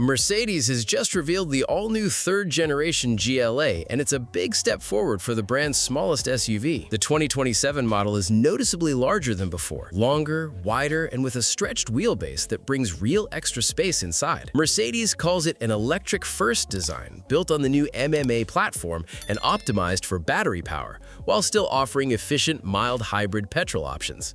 Mercedes has just revealed the all-new third-generation GLA, and it's a big step forward for the brand's smallest SUV. The 2027 model is noticeably larger than before, longer, wider, and with a stretched wheelbase that brings real extra space inside. Mercedes calls it an electric-first design, built on the new MMA platform and optimized for battery power, while still offering efficient, mild hybrid petrol options.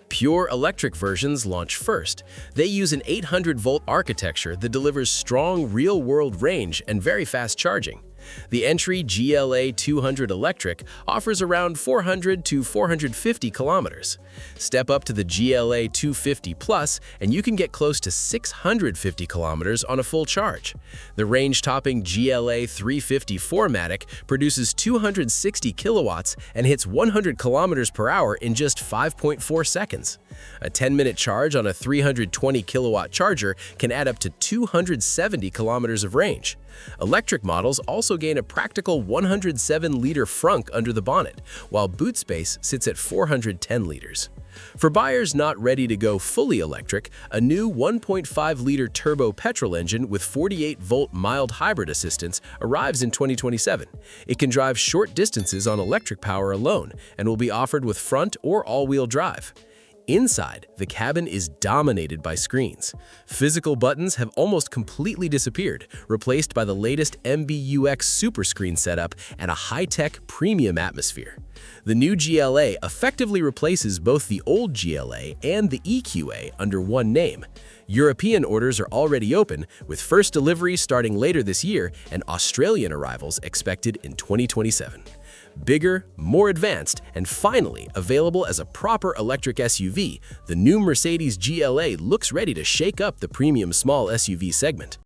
Pure electric versions launch first. They use an 800-volt architecture that delivers strong, real-world range and very fast charging. The entry GLA 200 Electric offers around 400 to 450 kilometers. Step up to the GLA 250 Plus and you can get close to 650 kilometers on a full charge. The range-topping GLA 350 4MATIC produces 260 kilowatts and hits 100 kilometers per hour in just 5.4 seconds. A 10-minute charge on a 320 kilowatt charger can add up to 270 kilometers of range. Electric models also gain a practical 107-liter frunk under the bonnet, while boot space sits at 410 liters. For buyers not ready to go fully electric, a new 1.5-liter turbo petrol engine with 48-volt mild hybrid assistance arrives in 2027. It can drive short distances on electric power alone and will be offered with front or all-wheel drive. Inside, the cabin is dominated by screens. Physical buttons have almost completely disappeared, replaced by the latest MBUX superscreen setup and a high-tech premium atmosphere. The new GLA effectively replaces both the old GLA and the EQA under one name. European orders are already open, with first deliveries starting later this year and Australian arrivals expected in 2027. Bigger, more advanced, and finally available as a proper electric SUV, the new Mercedes GLA looks ready to shake up the premium small SUV segment.